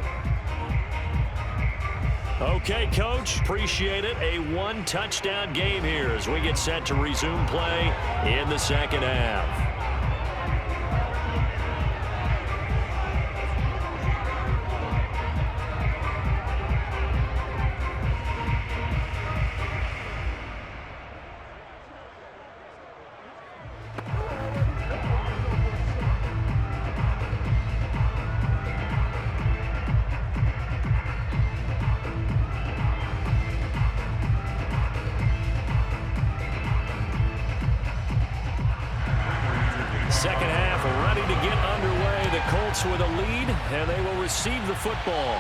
go. Okay, Coach, appreciate it. A one-touchdown game here as we get set to resume play in the second half. Second half ready to get underway. The Colts with a lead, and they will receive the football.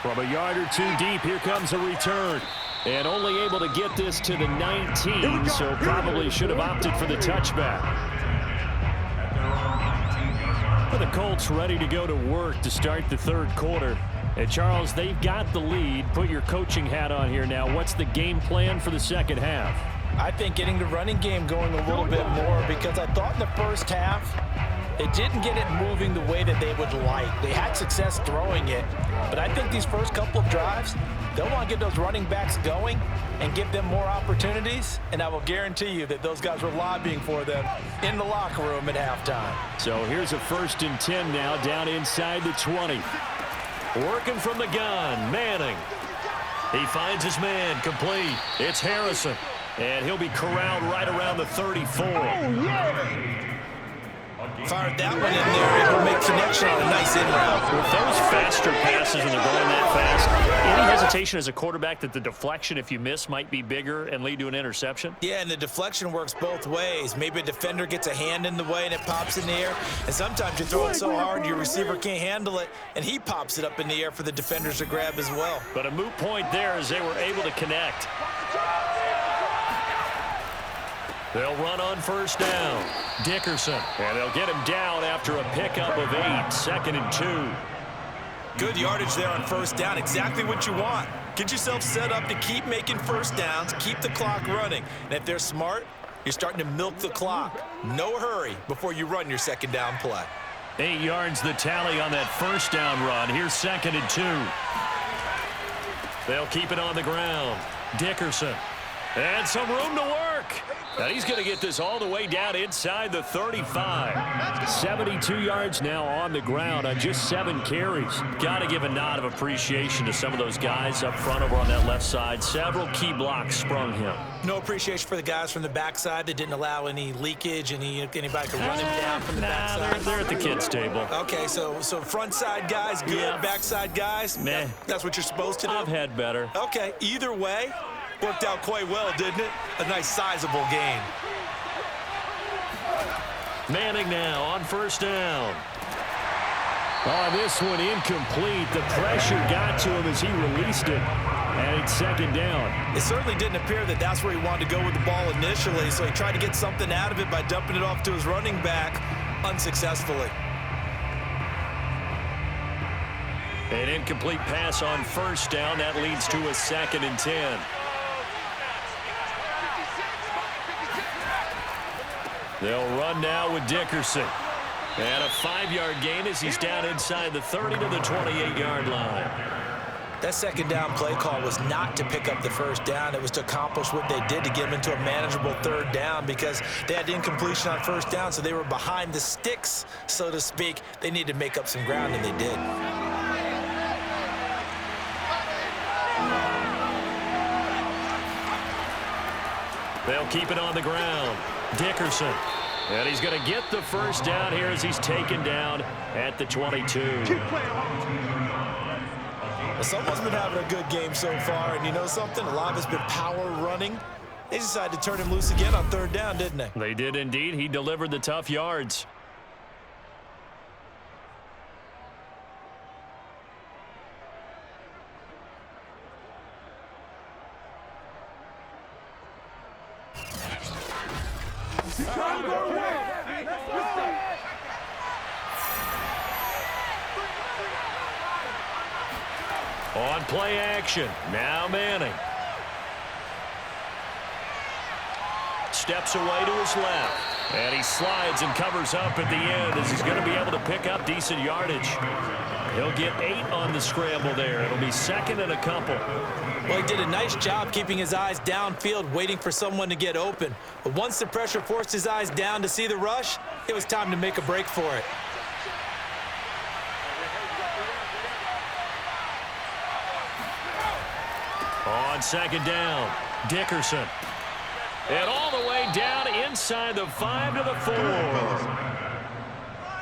From a yard or two deep, here comes a return. And only able to get this to the 19, so probably should have opted for the touchback. For the Colts ready to go to work to start the third quarter. And Charles, they've got the lead. Put your coaching hat on here now. What's the game plan for the second half? I think getting the running game going a little bit more, because I thought in the first half they didn't get it moving the way that they would like. They had success throwing it, but I think these first couple of drives, they'll want to get those running backs going and give them more opportunities, and I will guarantee you that those guys were lobbying for them in the locker room at halftime. So here's a 1st and 10 now, down inside the 20. Working from the gun, Manning. He finds his man, complete. It's Harrison. And he'll be corralled right around the 34. Fired that one in there. Able to make connection on a nice in route. With those faster passes and they're going that fast, any hesitation as a quarterback that the deflection, if you miss, might be bigger and lead to an interception? Yeah, and the deflection works both ways. Maybe a defender gets a hand in the way and it pops in the air. And sometimes you throw it so hard your receiver can't handle it, and he pops it up in the air for the defenders to grab as well. But a moot point there as they were able to connect. They'll run on first down. Dickerson. And they'll get him down after a pickup of 8. 2nd and 2. Good yardage there on first down. Exactly what you want. Get yourself set up to keep making first downs, keep the clock running. And if they're smart, you're starting to milk the clock. No hurry before you run your second down play. 8 yards the tally on that first down run. Here's 2nd and 2. They'll keep it on the ground. Dickerson. And some room to work. And he's going to get this all the way down inside the 35. 72 yards now on the ground on just 7 carries. Got to give a nod of appreciation to some of those guys up front over on that left side. Several key blocks sprung him. No appreciation for the guys from the backside that didn't allow any leakage, anybody could run him down from the backside. They're at the kids' table. Okay, so front side guys, good. Yeah. Backside guys, meh. That's what you're supposed to do? I've had better. Okay, either way, worked out quite well, didn't it? A nice sizable gain. Manning now on first down. Oh, this one incomplete. The pressure got to him as he released it. And it's 2nd down. It certainly didn't appear that that's where he wanted to go with the ball initially, so he tried to get something out of it by dumping it off to his running back unsuccessfully. An incomplete pass on first down. That leads to a 2nd and 10. They'll run now with Dickerson. And a 5-yard gain as he's down inside the 30 to the 28-yard line. That second down play call was not to pick up the first down. It was to accomplish what they did to get them into a manageable third down, because they had incompletion on first down, so they were behind the sticks, so to speak. They needed to make up some ground, and they did. They'll keep it on the ground. Dickerson. And he's going to get the first down here as he's taken down at the 22. Well, someone's been having a good game so far, and you know something? A lot of it's been power running. They decided to turn him loose again on third down, didn't they? They did indeed. He delivered the tough yards. On play action, now Manning. Steps away to his left. And he slides and covers up at the end as he's going to be able to pick up decent yardage. He'll get 8 on the scramble there. It'll be second and a couple. Well, he did a nice job keeping his eyes downfield, waiting for someone to get open. But once the pressure forced his eyes down to see the rush, it was time to make a break for it. On second down, Dickerson. And all the way down inside the 5 to the 4.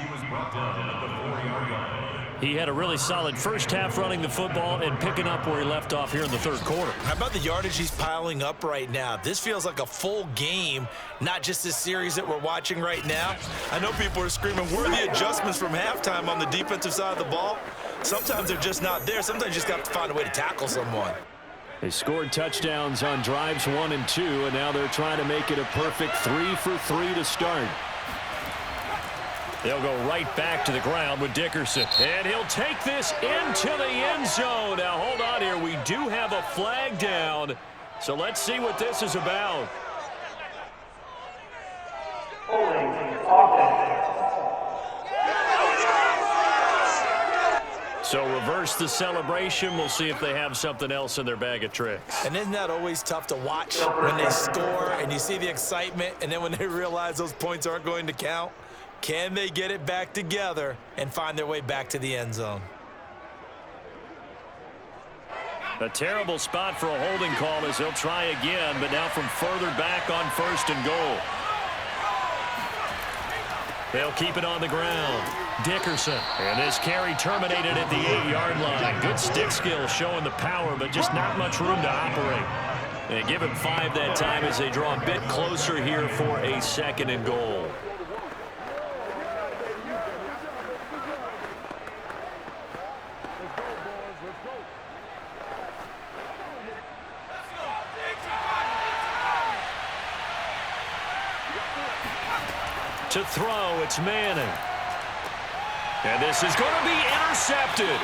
He was brought down at the 4-yard line. He had a really solid first half running the football and picking up where he left off here in the third quarter. How about the yardage he's piling up right now? This feels like a full game, not just this series that we're watching right now. I know people are screaming, where are the adjustments from halftime on the defensive side of the ball? Sometimes they're just not there. Sometimes you just got to find a way to tackle someone. They scored touchdowns on drives 1 and 2, and now they're trying to make it a perfect 3 for 3 to start. They'll go right back to the ground with Dickerson. And he'll take this into the end zone. Now, hold on here. We do have a flag down. So let's see what this is about. So reverse the celebration. We'll see if they have something else in their bag of tricks. And isn't that always tough to watch when they score and you see the excitement, and then when they realize those points aren't going to count? Can they get it back together and find their way back to the end zone? A terrible spot for a holding call as he'll try again, but now from further back on first and goal. They'll keep it on the ground. Dickerson. And this carry terminated at the 8-yard line. Good stick skill showing the power, but just not much room to operate. They give him 5 that time as they draw a bit closer here for a second and goal. To throw, it's Manning. And this is going to be intercepted.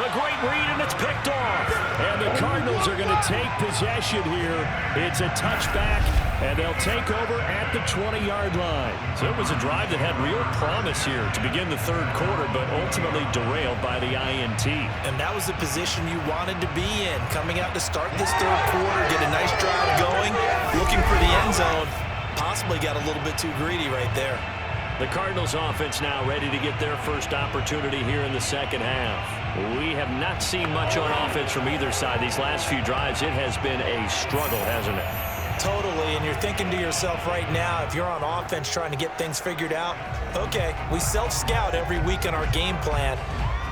A great read, and it's picked off. And the Cardinals are going to take possession here. It's a touchback, and they'll take over at the 20-yard line. So it was a drive that had real promise here to begin the third quarter, but ultimately derailed by the INT. And that was the position you wanted to be in, coming out to start this third quarter, get a nice drive going, looking for the end zone. Possibly got a little bit too greedy right there. The Cardinals offense now ready to get their first opportunity here in the second half. We have not seen much on offense from either side. These last few drives, it has been a struggle, hasn't it? Totally, and you're thinking to yourself right now, if you're on offense trying to get things figured out, okay, we self-scout every week in our game plan.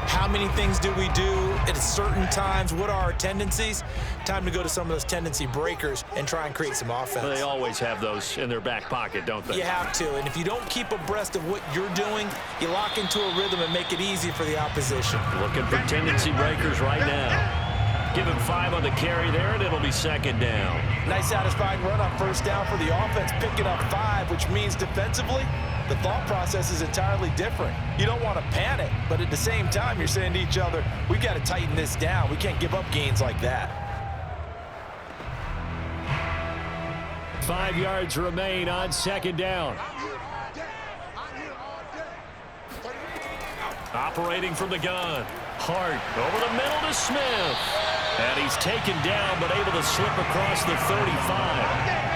How many things do we do at certain times? What are our tendencies? Time to go to some of those tendency breakers and try and create some offense. Well, they always have those in their back pocket, don't they? You have to, and if you don't keep abreast of what you're doing, you lock into a rhythm and make it easy for the opposition. Looking for tendency breakers right now. Give him 5 on the carry there, and it'll be second down. Nice satisfying run on first down for the offense, picking up 5, which means defensively, the thought process is entirely different. You don't want to panic, but at the same time, you're saying to each other, we got to tighten this down. We can't give up gains like that. 5 yards remain on second down. Operating from the gun. Hart over the middle to Smith. And he's taken down, but able to slip across the 35.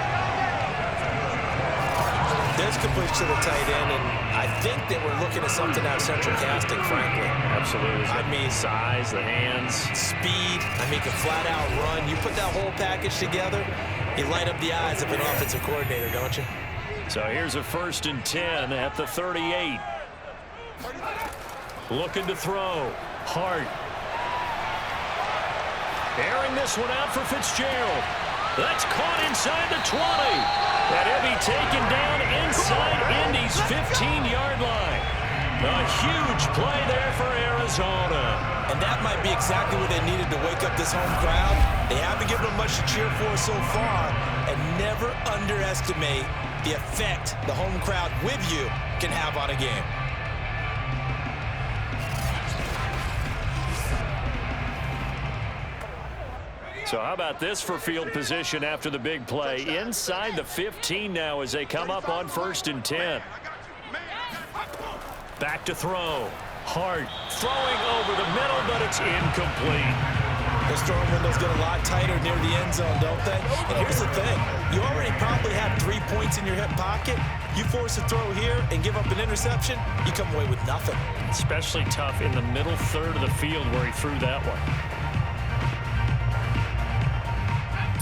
There's completion to the tight end, and I think that we're looking at something out of central casting, frankly. Absolutely. I mean, size, the hands. Speed, I mean, can flat out run. You put that whole package together, you light up the eyes of an offensive coordinator, don't you? So here's a 1st and 10 at the 38. Looking to throw. Hart. Airing this one out for Fitzgerald. That's caught inside the 20. And he'll be taken down inside Indy's 15-yard line. A huge play there for Arizona. And that might be exactly what they needed to wake up this home crowd. They haven't given them much to cheer for so far. And never underestimate the effect the home crowd with you can have on a game. So how about this for field position after the big play? Inside the 15 now as they come up on 1st and 10. Back to throw. Hart throwing over the middle, but it's incomplete. Those throwing windows get a lot tighter near the end zone, don't they? And here's the thing. You already probably have 3 points in your hip pocket. You force a throw here and give up an interception, you come away with nothing. Especially tough in the middle third of the field where he threw that one.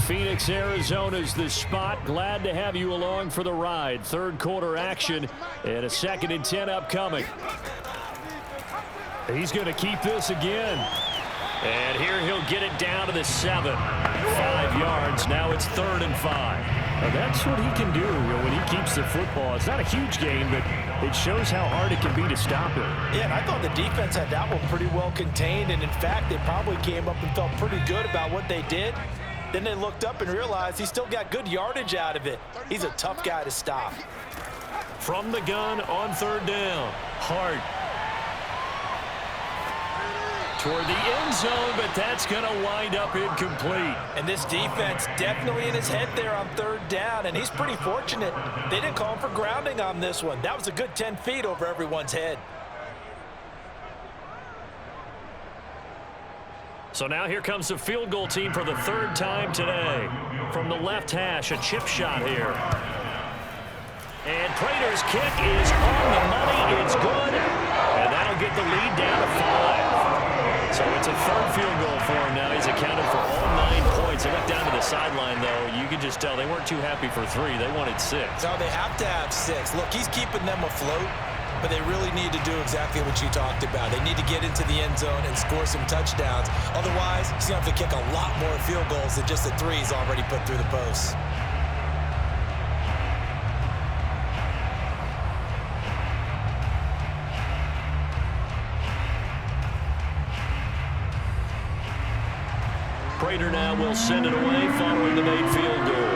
Phoenix, Arizona's the spot. Glad to have you along for the ride. Third quarter action and a 2nd and 10 upcoming. He's going to keep this again. And here he'll get it down to the 7. 5 yards. Now it's 3rd and 5. Now that's what he can do when he keeps the football. It's not a huge gain, but it shows how hard it can be to stop him. Yeah, and I thought the defense had that one pretty well contained. And, in fact, they probably came up and felt pretty good about what they did. Then they looked up and realized he still got good yardage out of it. He's a tough guy to stop. From the gun on 3rd down. Hart. Toward the end zone, but that's going to wind up incomplete. And this defense definitely in his head there on 3rd down, and he's pretty fortunate. They didn't call him for grounding on this one. That was a good 10 feet over everyone's head. So now here comes the field goal team for the 3rd time today. From the left hash, a chip shot here. And Prater's kick is on the money. It's good. And that'll get the lead down to 5. So it's a 3rd field goal for him now. He's accounted for all 9 points. They went down to the sideline, though. You could just tell they weren't too happy for 3. They wanted 6. No, they have to have 6. Look, he's keeping them afloat. But they really need to do exactly what you talked about. They need to get into the end zone and score some touchdowns. Otherwise, he's going to have to kick a lot more field goals than just the 3 he's already put through the posts. Prater now will send it away following the made field goal.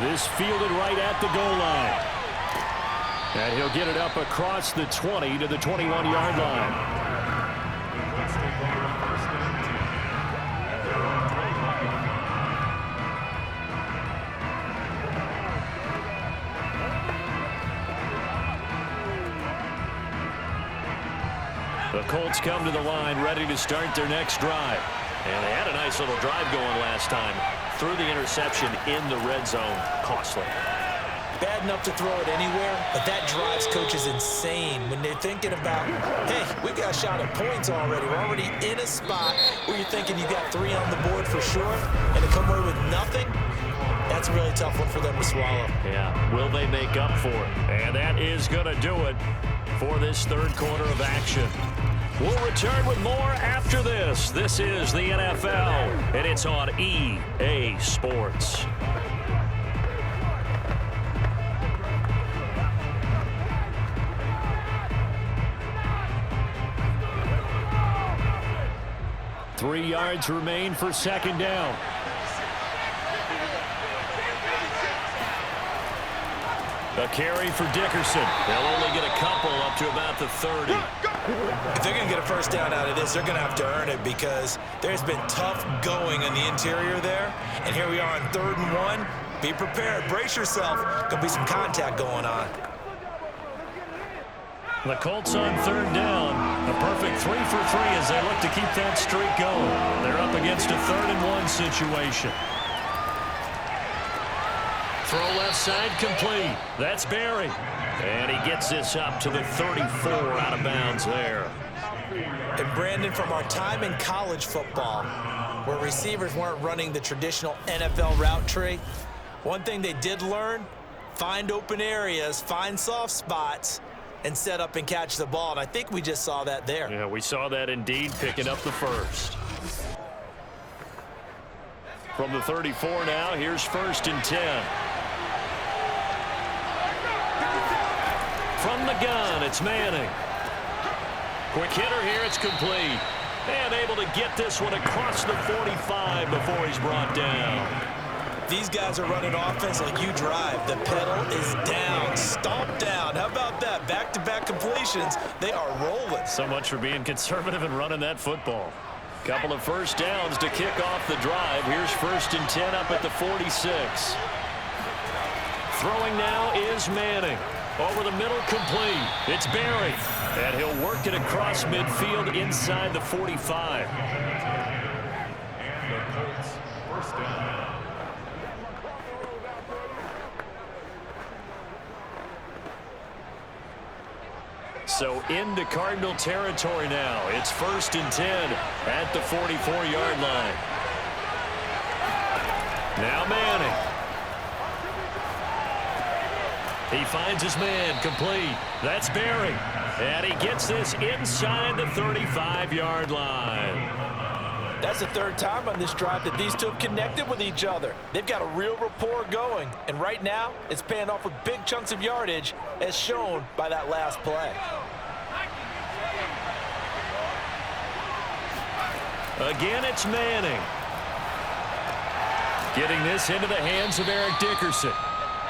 This fielded right at the goal line. And he'll get it up across the 20 to the 21-yard line. The Colts come to the line ready to start their next drive. And they had a nice little drive going last time. Threw the interception in the red zone. Costly. Bad enough to throw it anywhere, but that drives coaches insane when they're thinking about, hey, we've got a shot at points already. We're already in a spot where you're thinking you got 3 on the board for sure, and to come away with nothing, that's a really tough one for them to swallow. Yeah, will they make up for it? And that is going to do it for this 3rd quarter of action. We'll return with more after this. This is the NFL, and it's on EA Sports. Three yards remain for 2nd down. A carry for Dickerson. They'll only get a couple up to about the 30. If they're going to get a first down out of this, they're going to have to earn it because there's been tough going in the interior there. And here we are on 3rd and 1. Be prepared. Brace yourself. Going to be some contact going on. The Colts on 3rd down. A perfect 3 for 3 as they look to keep that streak going. They're up against a 3rd and 1 situation. Throw left side complete. That's Barry. And he gets this up to the 34 out of bounds there. And Brandon, from our time in college football, where receivers weren't running the traditional NFL route tree, one thing they did learn, find open areas, find soft spots, and set up and catch the ball. And I think we just saw that there. Yeah, we saw that indeed, picking up the first. From the 34 now, here's 1st and 10. From the gun, it's Manning. Quick hitter here, it's complete. And able to get this one across the 45 before he's brought down. These guys are running offense like you drive. The pedal is down, stomped down. How about that? Back-to-back completions. They are rolling. So much for being conservative and running that football. Couple of first downs to kick off the drive. Here's 1st and 10 up at the 46. Throwing now is Manning. Over the middle, complete. It's Berry. And he'll work it across midfield inside the 45. And the Colts, 1st down. So into Cardinal territory now. It's 1st and 10 at the 44-yard line. Now Manning. He finds his man, complete. That's Berry. And he gets this inside the 35-yard line. That's the 3rd time on this drive that these two have connected with each other. They've got a real rapport going. And right now, it's paying off with big chunks of yardage, as shown by that last play. Again, it's Manning. Getting this into the hands of Eric Dickerson.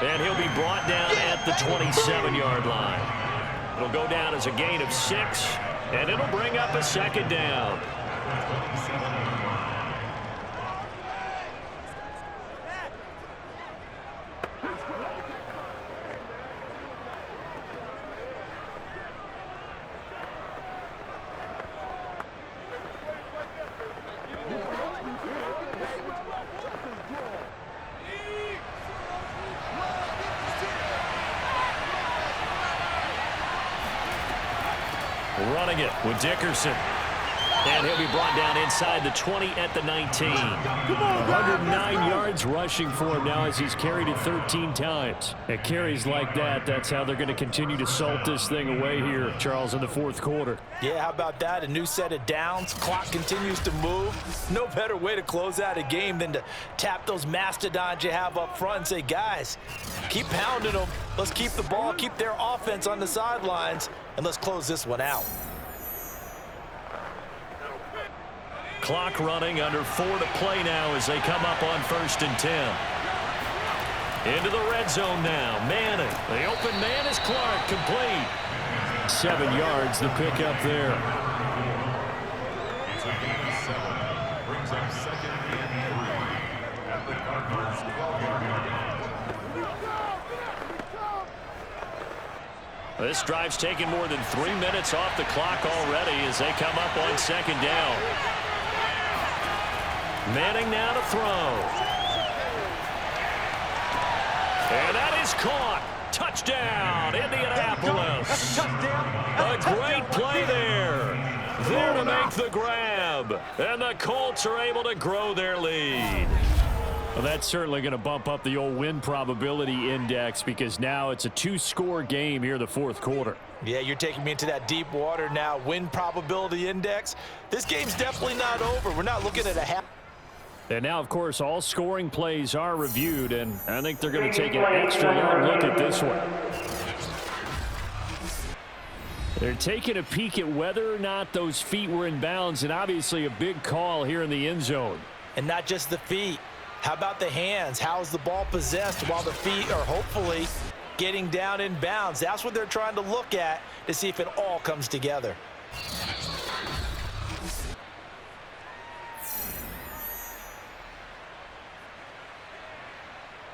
And he'll be brought down at the 27-yard line. It'll go down as a gain of 6, and it'll bring up a 2nd down. Running it with Dickerson. And he'll be brought down inside the 20 at the 19. 109 yards rushing for him now as he's carried it 13 times. At carries like that, that's how they're going to continue to salt this thing away here, Charles, in the 4th quarter. Yeah, how about that? A new set of downs. Clock continues to move. No better way to close out a game than to tap those mastodons you have up front and say, guys, keep pounding them. Let's keep the ball, keep their offense on the sidelines, and let's close this one out. Clock running, under 4 to play now as they come up on 1st and 10. Into the red zone now. Manning. The open man is Clark, complete. 7 yards, the pickup there. It's a gain of 7. Brings up 2nd and 3 at the Cardinals' 12-yard line. This drive's taken more than 3 minutes off the clock already as they come up on 2nd down. Manning now to throw. And that is caught. Touchdown, Indianapolis. A great play there. There to make the grab. And the Colts are able to grow their lead. Well, that's certainly going to bump up the old win probability index because now it's a 2-score game here in the 4th quarter. Yeah, you're taking me into that deep water now. Win probability index. This game's definitely not over. We're not looking at a half. And now, of course, all scoring plays are reviewed, and I think they're going to take an extra long look at this one. They're taking a peek at whether or not those feet were in bounds, and obviously a big call here in the end zone. And not just the feet. How about the hands? How is the ball possessed while the feet are hopefully getting down in bounds? That's what they're trying to look at to see if it all comes together.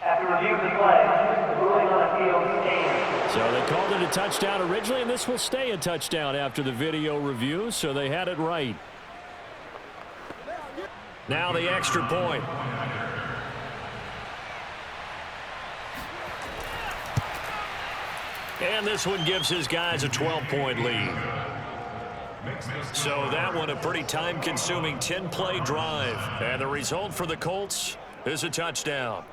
After review of the play, the ruling on the field stands. So they called it a touchdown originally, and this will stay a touchdown after the video review, so they had it right. Now the extra point. And this one gives his guys a 12-point lead. So that one a pretty time-consuming 10-play drive. And the result for the Colts is a touchdown.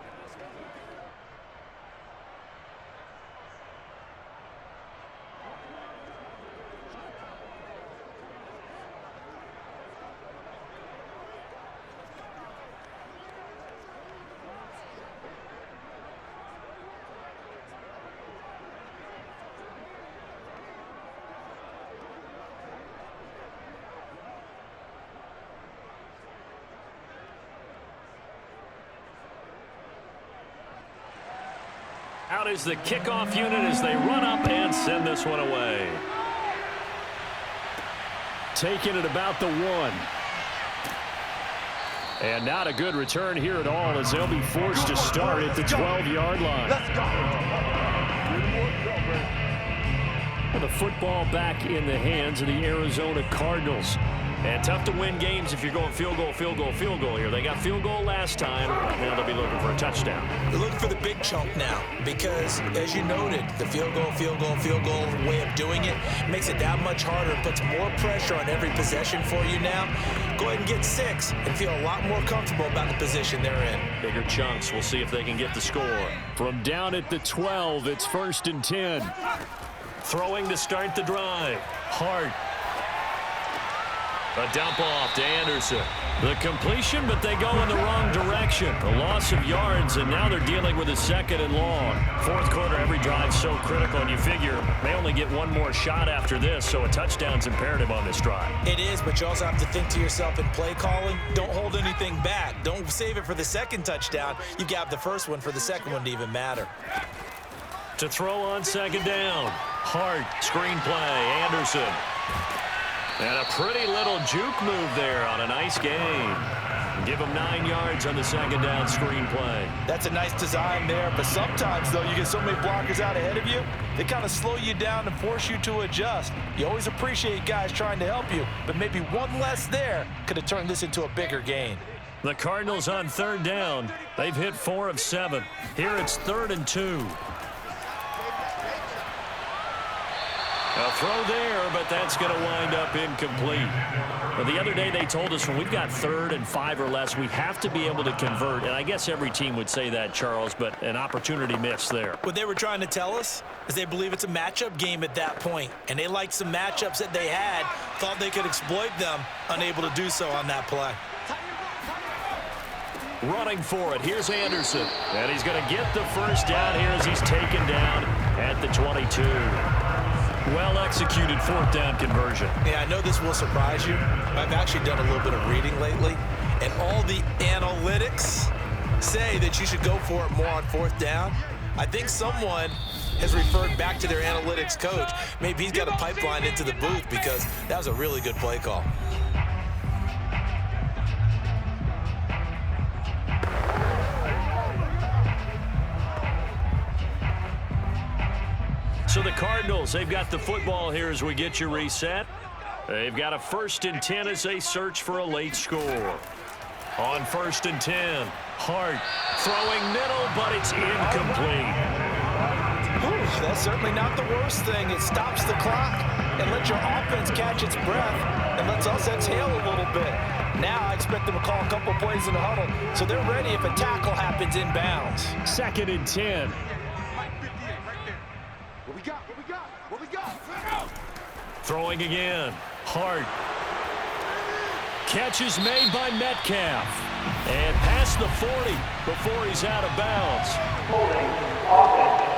Out is the kickoff unit as they run up and send this one away. Taking it about the 1. And not a good return here at all as they'll be forced to start at the 12-yard line. Let's go. The football back in the hands of the Arizona Cardinals. And tough to win games if you're going field goal, field goal, field goal here. They got field goal last time. Now they'll be looking for a touchdown. They're looking for the big chunk now because, as you noted, the field goal way of doing it makes it that much harder and puts more pressure on every possession for you now. Go ahead and get 6 and feel a lot more comfortable about the position they're in. Bigger chunks. We'll see if they can get the score. From down at the 12, it's 1st and 10. Throwing to start the drive. Hart. A dump off to Anderson. The completion, but they go in the wrong direction. A loss of yards, and now they're dealing with a 2nd and long. 4th quarter, every drive's so critical, and you figure they only get one more shot after this, so a touchdown's imperative on this drive. It is, but you also have to think to yourself in play calling, don't hold anything back. Don't save it for the 2nd touchdown. You got the 1st one for the 2nd one to even matter. To throw on 2nd down. Hart, screen play, Anderson. And a pretty little juke move there on a nice game. Give them 9 yards on the 2nd down screen play. That's a nice design there, but sometimes, though, you get so many blockers out ahead of you, they kind of slow you down and force you to adjust. You always appreciate guys trying to help you, but maybe one less there could have turned this into a bigger gain. The Cardinals on 3rd down. They've hit 4 of 7. Here it's 3rd and 2. A throw there, but that's going to wind up incomplete. Well, the other day they told us when we've got 3rd and 5 or less, we have to be able to convert. And I guess every team would say that, Charles, but an opportunity missed there. What they were trying to tell us is they believe it's a matchup game at that point. And they liked some matchups that they had, thought they could exploit them, unable to do so on that play. Running for it. Here's Anderson. And he's going to get the 1st down here as he's taken down at the 22. Well-executed 4th down conversion. Yeah, I know this will surprise you. I've actually done a little bit of reading lately, and all the analytics say that you should go for it more on 4th down. I think someone has referred back to their analytics coach. Maybe he's got a pipeline into the booth because that was a really good play call. So the Cardinals, they've got the football here as we get you reset. They've got a 1st and 10 as they search for a late score. On 1st and 10, Hart throwing middle, but it's incomplete. Ooh, that's certainly not the worst thing. It stops the clock and lets your offense catch its breath and lets us exhale a little bit. Now I expect them to call a couple plays in the huddle, so they're ready if a tackle happens inbounds. 2nd and 10. Throwing again. Hart. Catch is made by Metcalf. And past the 40 before he's out of bounds. Holding offense.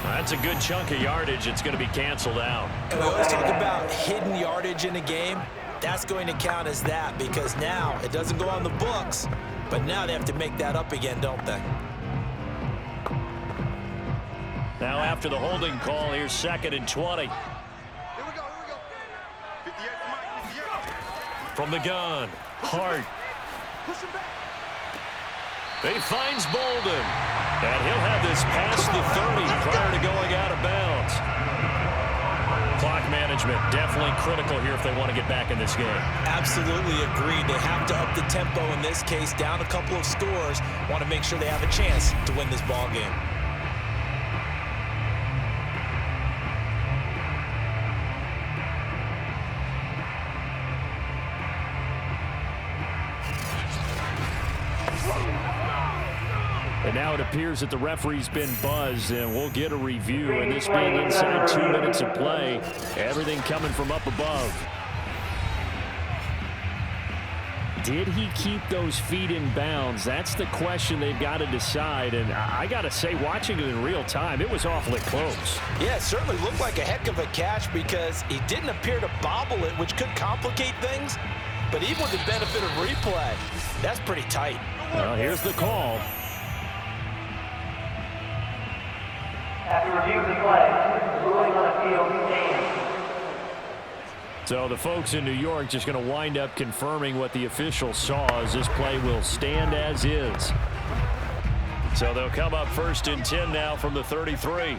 That's a good chunk of yardage. It's going to be canceled out. And we always talk about hidden yardage in a game. That's going to count as that because now it doesn't go on the books, but now they have to make that up again, don't they? Now after the holding call, here's 2nd and 20. Here we go. 58 for Mike. From the gun, Hart. Push him back. He finds Bolden. And he'll have this past the 30 prior to going out of bounds. Clock management definitely critical here if they want to get back in this game. Absolutely agreed. They have to up the tempo in this case, down a couple of scores. Want to make sure they have a chance to win this ball game. And now it appears that the referee's been buzzed, and we'll get a review. And this being inside 2 minutes of play, everything coming from up above. Did he keep those feet in bounds? That's the question they've got to decide. And I got to say, watching it in real time, it was awfully close. Yeah, it certainly looked like a heck of a catch because he didn't appear to bobble it, which could complicate things. But even with the benefit of replay, that's pretty tight. Well, here's the call. After review of the play, ruling on a field stands. So the folks in New York just going to wind up confirming what the officials saw, as this play will stand as is. So they'll come up 1st and 10 now from the 33.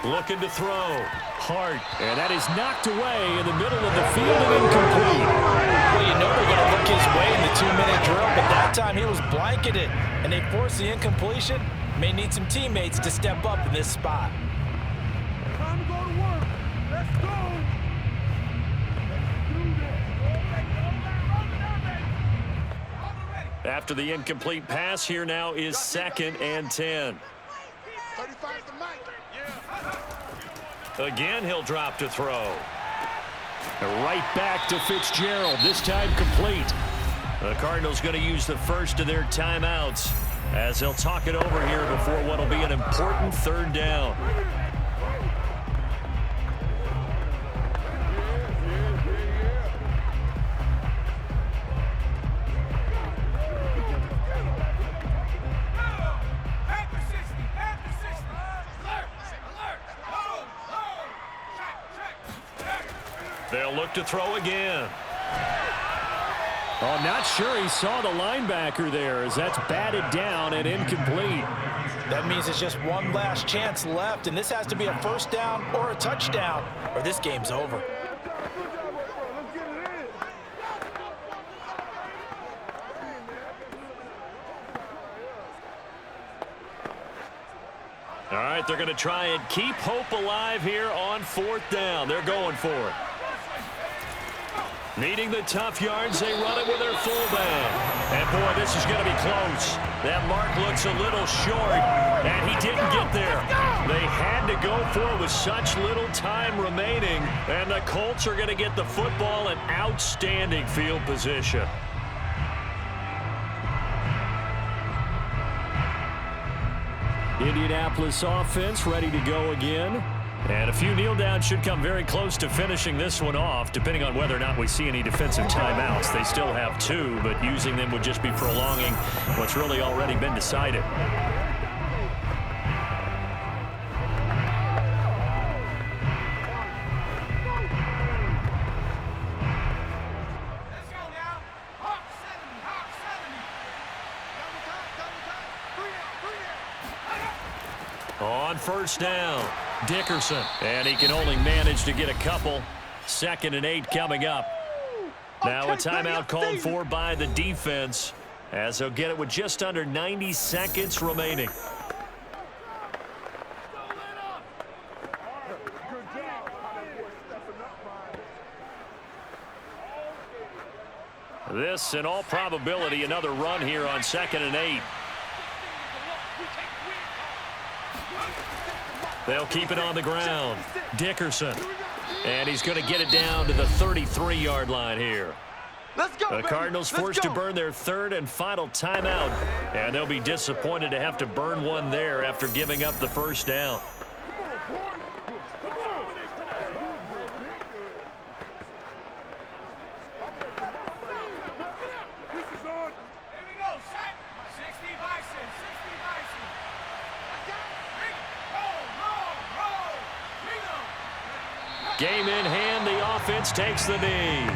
Looking to throw. Hart. And that is knocked away in the middle of the field and incomplete. Well, you know they're going to look his way in the 2-minute drill, but that time he was blanketed, and they forced the incompletion. May need some teammates to step up in this spot. Time to go to work. Let's go. After the incomplete pass, here now is 2nd and 10. 35 is the mic. Again, he'll drop to throw. Right back to Fitzgerald, this time complete. The Cardinals going to use the first of their timeouts as they'll talk it over here before what will be an important 3rd down. They'll look to throw again. Oh, not sure he saw the linebacker there, as that's batted down and incomplete. That means it's just one last chance left, and this has to be a 1st down or a touchdown, or this game's over. All right, they're going to try and keep hope alive here on 4th down. They're going for it. Needing the tough yards, they run it with their fullback. And, boy, this is going to be close. That mark looks a little short, and he didn't get there. They had to go for it with such little time remaining, and the Colts are going to get the football in outstanding field position. Indianapolis offense ready to go again. And a few kneel downs should come very close to finishing this one off, depending on whether or not we see any defensive timeouts. They still have 2, but using them would just be prolonging what's really already been decided. On 1st down, Dickerson, and he can only manage to get a couple. 2nd and 8 coming up. Now a timeout called for by the defense, as they'll get it with just under 90 seconds remaining. This, in all probability, another run here on 2nd and 8. They'll keep it on the ground. Dickerson. And he's going to get it down to the 33-yard line here. Let's go, the Cardinals forced to burn their 3rd and final timeout. And they'll be disappointed to have to burn one there after giving up the 1st down. Game in hand, the offense takes the knee.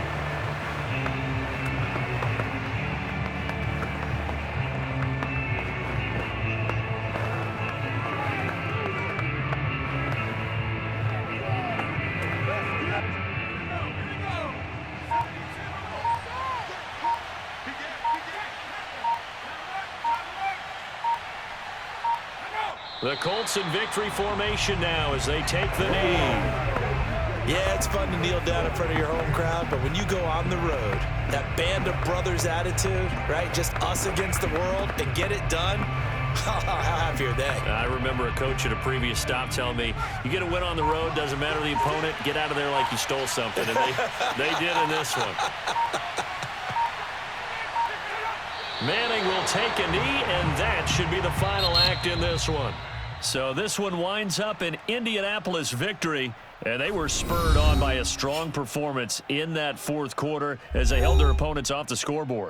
The Colts in victory formation now as they take the knee. Yeah, it's fun to kneel down in front of your home crowd, but when you go on the road, that band of brothers attitude, right, just us against the world, and get it done, how happy are they? I remember a coach at a previous stop telling me, you get a win on the road, doesn't matter the opponent, get out of there like you stole something, and they did in this one. Manning will take a knee, and that should be the final act in this one. So this one winds up an Indianapolis victory, and they were spurred on by a strong performance in that 4th quarter as they held their opponents off the scoreboard.